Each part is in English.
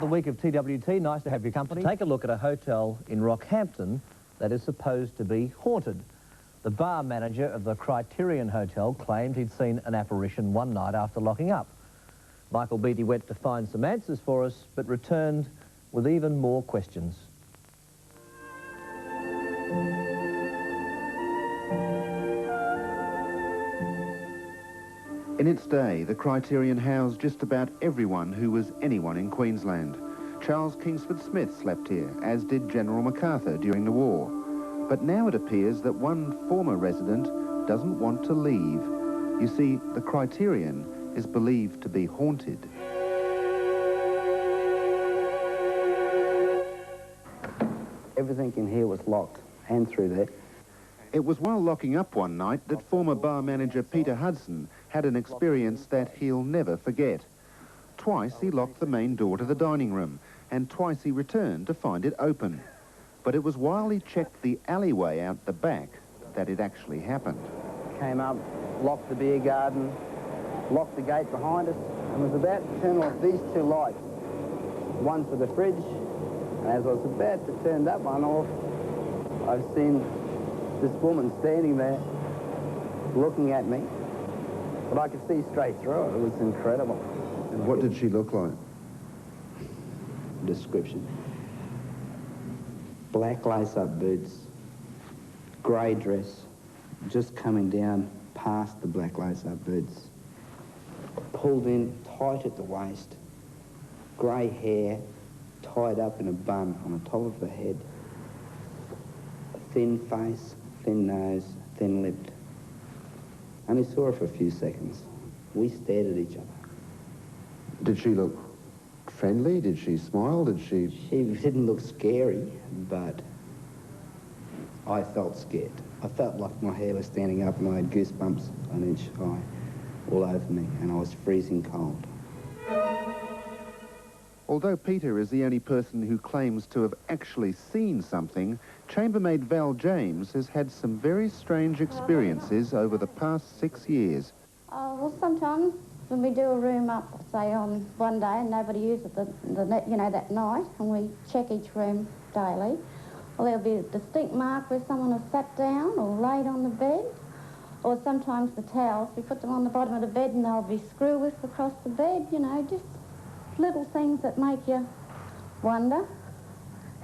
The week of TWT, nice to have your company. Take a look at a hotel in Rockhampton that is supposed to be haunted. The bar manager of the Criterion Hotel claimed he'd seen an apparition one night after locking up. Michael Beattie went to find some answers for us, but returned with even more questions. In its day, the Criterion housed just about everyone who was anyone in Queensland. Charles Kingsford Smith slept here, as did General MacArthur during the war. But now it appears that one former resident doesn't want to leave. You see, the Criterion is believed to be haunted. Everything in here was locked, and through there. It was while locking up one night that former bar manager Peter Hudson had an experience that he'll never forget. Twice he locked the main door to the dining room, and twice he returned to find it open. But it was while he checked the alleyway out the back that it actually happened. Came up, locked the beer garden, locked the gate behind us, and was about to turn off these two lights. One for the fridge, and as I was about to turn that one off, I've seen this woman standing there looking at me, but I could see straight through it. It was incredible. And what did she look like? Description. Black lace-up boots, grey dress, just coming down past the black lace-up boots, pulled in tight at the waist, grey hair tied up in a bun on the top of the head, a thin face, thin nose, thin-lipped. Only saw her for a few seconds. We stared at each other. Did she look friendly? Did she smile? Did she... She didn't look scary, but I felt scared. I felt like my hair was standing up and I had goosebumps on each eye all over me, and I was freezing cold. Although Peter is the only person who claims to have actually seen something, chambermaid Val James has had some very strange experiences over the past 6 years. Well, sometimes when we do a room up, say on one day and nobody uses that night, and we check each room daily, well, there'll be a distinct mark where someone has sat down or laid on the bed, or sometimes the towels, we put them on the bottom of the bed and they'll be screw-whipped across the bed, just little things that make you wonder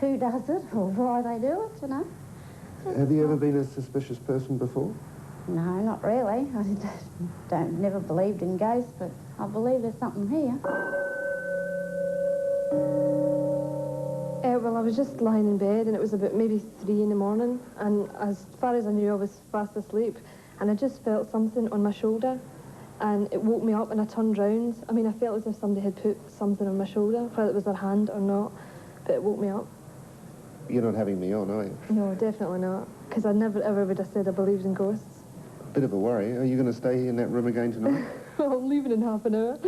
who does it or why they do it, Have you ever been a suspicious person before? No, not really. I never believed in ghosts, but I believe there's something here. Well, I was just lying in bed, and it was about maybe 3 in the morning, and as far as I knew, I was fast asleep, and I just felt something on my shoulder, and it woke me up, and I turned round. I mean, I felt as if somebody had put something on my shoulder, whether it was their hand or not, but it woke me up. You're not having me on, are you? No, definitely not, because I never ever would have said I believed in ghosts. Bit of a worry. Are you going to stay in that room again tonight? I'm leaving in half an hour.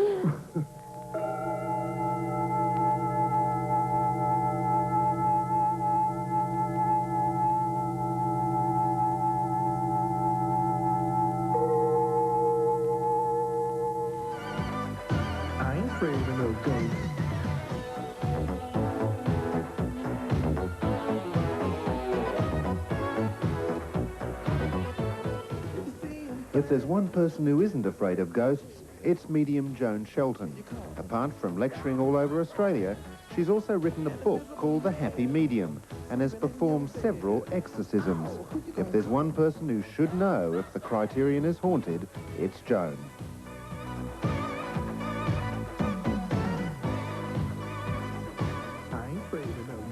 I ain't afraid of no ghosts. If there's one person who isn't afraid of ghosts, it's medium Joan Shelton. Apart from lecturing all over Australia, she's also written a book called The Happy Medium and has performed several exorcisms. If there's one person who should know if the Criterion is haunted, it's Joan.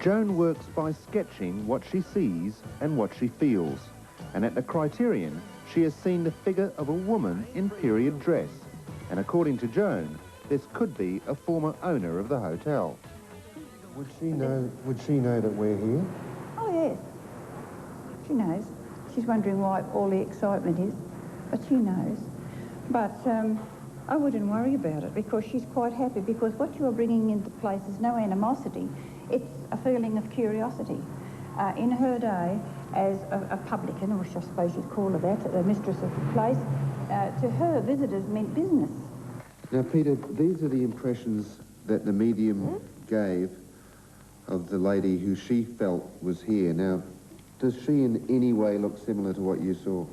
Joan works by sketching what she sees and what she feels. And at the Criterion, she has seen the figure of a woman in period dress. And according to Joan, this could be a former owner of the hotel. Would she know that we're here? Oh, yes. She knows. She's wondering why all the excitement is, but she knows. But I wouldn't worry about it, because she's quite happy, because what you're bringing into place is no animosity. It's a feeling of curiosity. In her day, as a publican, which I suppose you'd call her that, the mistress of the place, to her, visitors meant business. Now, Peter, these are the impressions that the medium gave of the lady who she felt was here. Now, does she in any way look similar to what you saw?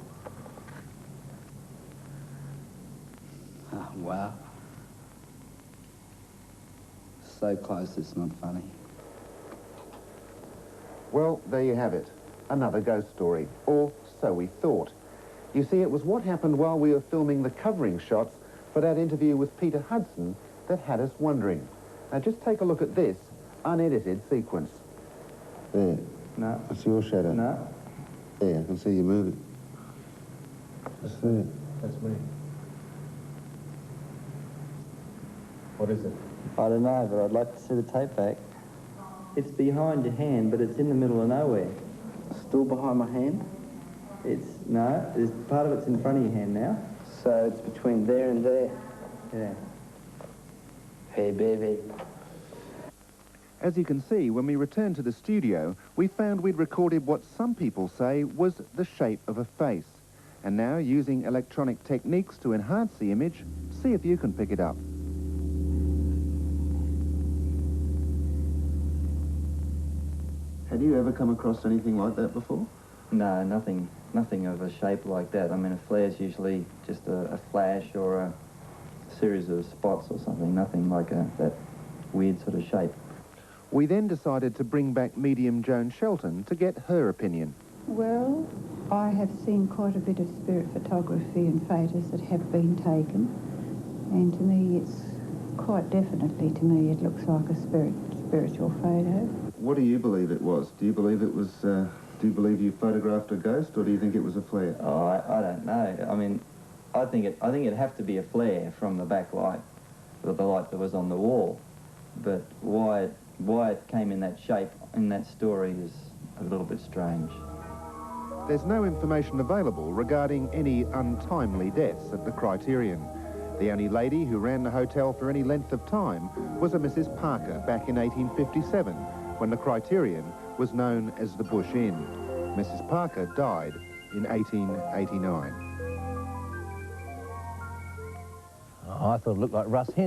Oh, wow. So close it's not funny. Well, there you have it. Another ghost story. Or so we thought. You see, it was what happened while we were filming the covering shots for that interview with Peter Hudson that had us wondering. Now, just take a look at this unedited sequence. There. No. That's your shadow. No. There, I can see you moving. Just there. That's me. What is it? I don't know, but I'd like to see the tape back. It's behind your hand, but it's in the middle of nowhere. Still behind my hand? No, there's part of it's in front of your hand now. So it's between there and there. Yeah. Hey, baby. As you can see, when we returned to the studio, we found we'd recorded what some people say was the shape of a face. And now, using electronic techniques to enhance the image, see if you can pick it up. Had you ever come across anything like that before? No, nothing of a shape like that. I mean, a flare's usually just a flash or a series of spots or something. Nothing like that weird sort of shape. We then decided to bring back medium Joan Shelton to get her opinion. Well, I have seen quite a bit of spirit photography and photos that have been taken, and to me it's quite definitely, to me, it looks like a spiritual photo. What do you believe it was? Do you believe it was, do you believe you photographed a ghost, or do you think it was a flare? Oh, I don't know. I mean, I think it'd have to be a flare from the back light, the light that was on the wall. But why it came in that shape in that story is a little bit strange. There's no information available regarding any untimely deaths at the Criterion. The only lady who ran the hotel for any length of time was a Mrs. Parker back in 1857, when the Criterion was known as the Bush Inn. Mrs. Parker died in 1889. Oh, I thought it looked like Russ Hen.